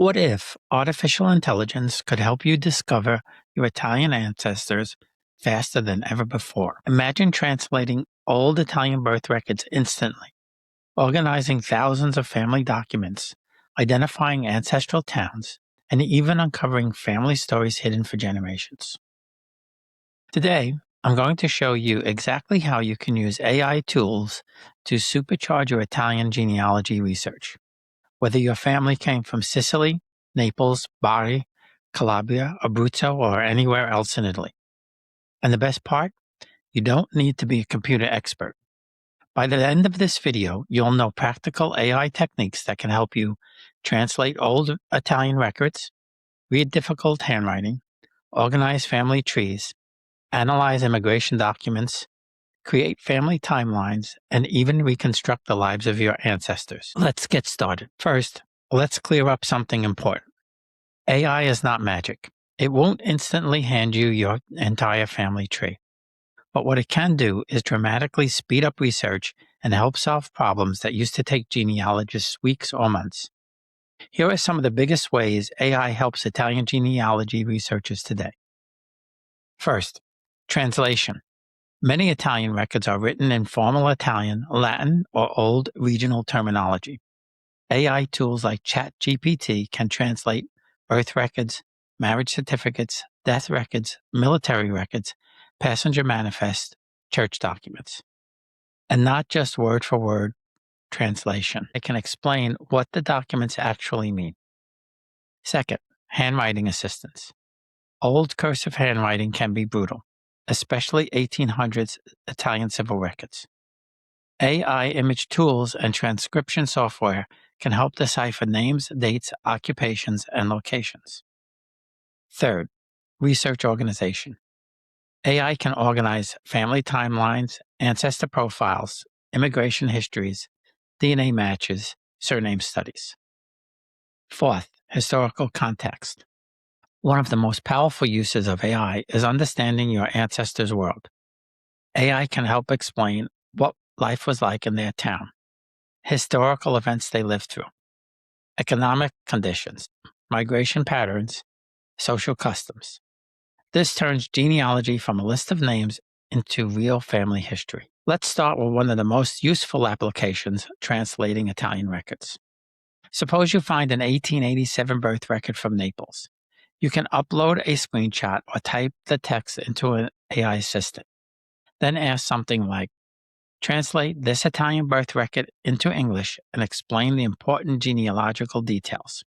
What if artificial intelligence could help you discover your Italian ancestors faster than ever before? Imagine translating old Italian birth records instantly, organizing thousands of family documents, identifying ancestral towns, and even uncovering family stories hidden for generations. Today, I'm going to show you exactly how you can use AI tools to supercharge your Italian genealogy research. Whether your family came from Sicily, Naples, Bari, Calabria, Abruzzo, or anywhere else in Italy. And the best part? You don't need to be a computer expert. By the end of this video, you'll know practical AI techniques that can help you translate old Italian records, read difficult handwriting, organize family trees, analyze immigration documents, create family timelines, and even reconstruct the lives of your ancestors. Let's get started. First, let's clear up something important. AI is not magic. It won't instantly hand you your entire family tree. But what it can do is dramatically speed up research and help solve problems that used to take genealogists weeks or months. Here are some of the biggest ways AI helps Italian genealogy researchers today. First, translation. Many Italian records are written in formal Italian, Latin, or old regional terminology. AI tools like ChatGPT can translate birth records, marriage certificates, death records, military records, passenger manifests, church documents. And not just word for word translation. It can explain what the documents actually mean. Second, handwriting assistance. Old cursive handwriting can be brutal, especially 1800s Italian civil records. AI image tools and transcription software can help decipher names, dates, occupations, and locations. Third, research organization. AI can organize family timelines, ancestor profiles, immigration histories, DNA matches, surname studies. Fourth, historical context. One of the most powerful uses of AI is understanding your ancestors' world. AI can help explain what life was like in their town, historical events they lived through, economic conditions, migration patterns, social customs. This turns genealogy from a list of names into real family history. Let's start with one of the most useful applications, translating Italian records. Suppose you find an 1887 birth record from Naples. You can upload a screenshot or type the text into an AI assistant. Then ask something like, translate this Italian birth record into English and explain the important genealogical details.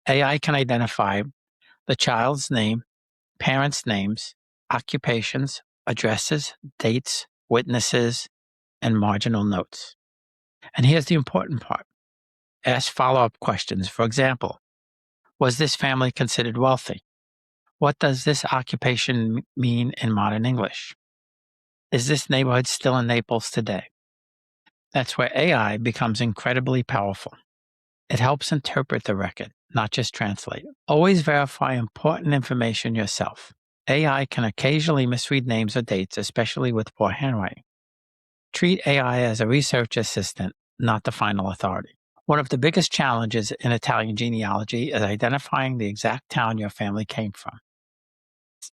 AI can identify the child's name, parents' names, occupations, addresses, dates, witnesses, and marginal notes. And here's the important part. Ask follow-up questions. For example, was this family considered wealthy? What does this occupation mean in modern English? Is this neighborhood still in Naples today? That's where AI becomes incredibly powerful. It helps interpret the record, not just translate it. Always verify important information yourself. AI can occasionally misread names or dates, especially with poor handwriting. Treat AI as a research assistant, not the final authority. One of the biggest challenges in Italian genealogy is identifying the exact town your family came from.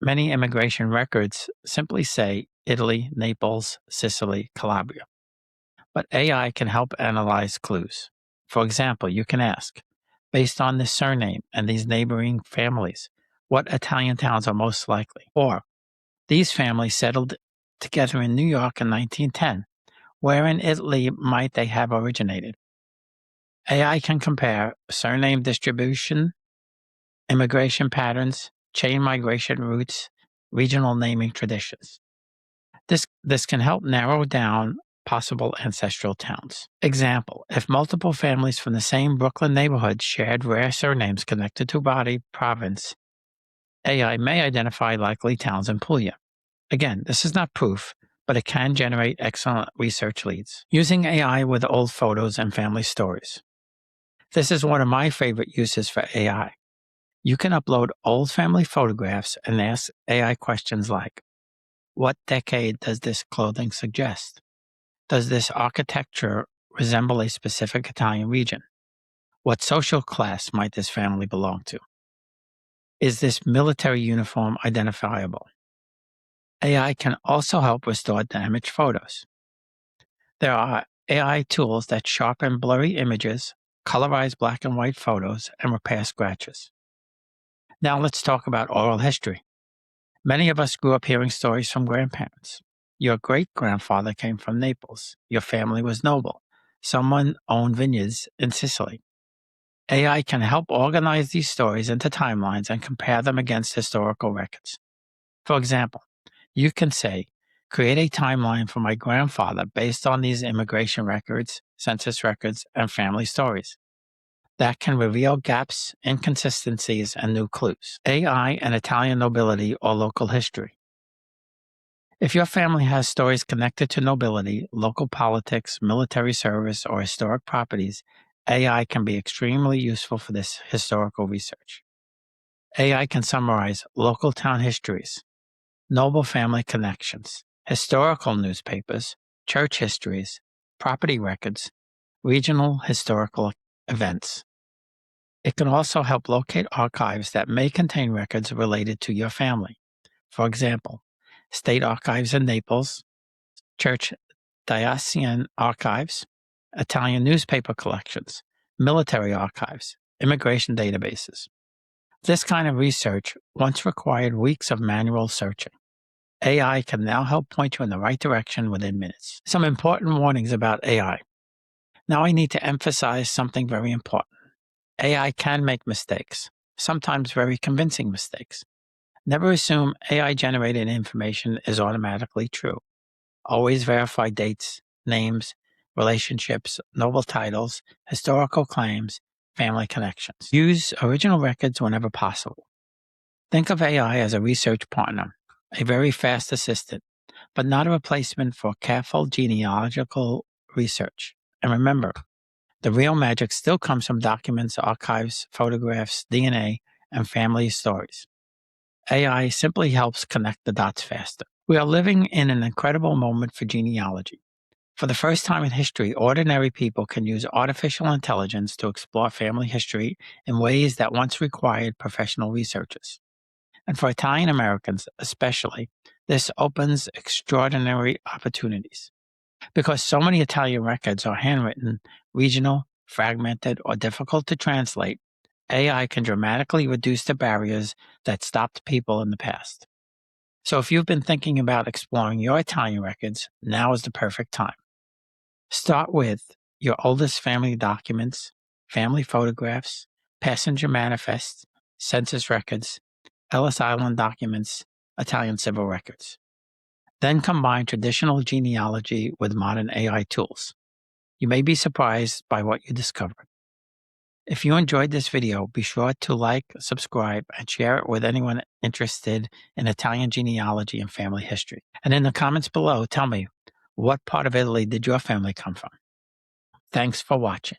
Many immigration records simply say Italy, Naples, Sicily, Calabria. But AI can help analyze clues. For example, you can ask, based on this surname and these neighboring families, what Italian towns are most likely? Or, these families settled together in New York in 1910. Where in Italy might they have originated? AI can compare surname distribution, immigration patterns, chain migration routes, regional naming traditions. This can help narrow down possible ancestral towns. Example, if multiple families from the same Brooklyn neighborhood shared rare surnames connected to Bari province, AI may identify likely towns in Puglia. Again, this is not proof, but it can generate excellent research leads. Using AI with old photos and family stories. This is one of my favorite uses for AI. You can upload old family photographs and ask AI questions like, what decade does this clothing suggest? Does this architecture resemble a specific Italian region? What social class might this family belong to? Is this military uniform identifiable? AI can also help restore damaged photos. There are AI tools that sharpen blurry images, colorize black and white photos, and repair scratches. Now let's talk about oral history. Many of us grew up hearing stories from grandparents. Your great-grandfather came from Naples. Your family was noble. Someone owned vineyards in Sicily. AI can help organize these stories into timelines and compare them against historical records. For example, you can say, create a timeline for my grandfather based on these immigration records, census records, and family stories. That can reveal gaps, inconsistencies, and new clues. AI and Italian nobility or local history. If your family has stories connected to nobility, local politics, military service, or historic properties, AI can be extremely useful for this historical research. AI can summarize local town histories, noble family connections, historical newspapers, church histories, property records, regional historical events. It can also help locate archives that may contain records related to your family. For example, state archives in Naples, church diocesan archives, Italian newspaper collections, military archives, immigration databases. This kind of research once required weeks of manual searching. AI can now help point you in the right direction within minutes. Some important warnings about AI. Now I need to emphasize something very important. AI can make mistakes, sometimes very convincing mistakes. Never assume AI-generated information is automatically true. Always verify dates, names, relationships, noble titles, historical claims, family connections. Use original records whenever possible. Think of AI as a research partner, a very fast assistant, but not a replacement for careful genealogical research. And remember, the real magic still comes from documents, archives, photographs, DNA, and family stories. AI simply helps connect the dots faster. We are living in an incredible moment for genealogy. For the first time in history, ordinary people can use artificial intelligence to explore family history in ways that once required professional researchers. And for Italian Americans especially, this opens extraordinary opportunities. Because so many Italian records are handwritten, regional, fragmented, or difficult to translate, AI can dramatically reduce the barriers that stopped people in the past. So if you've been thinking about exploring your Italian records, now is the perfect time. Start with your oldest family documents, family photographs, passenger manifests, census records, Ellis Island documents, Italian civil records. Then combine traditional genealogy with modern AI tools. You may be surprised by what you discover. If you enjoyed this video, be sure to like, subscribe, and share it with anyone interested in Italian genealogy and family history. And in the comments below, tell me, what part of Italy did your family come from? Thanks for watching.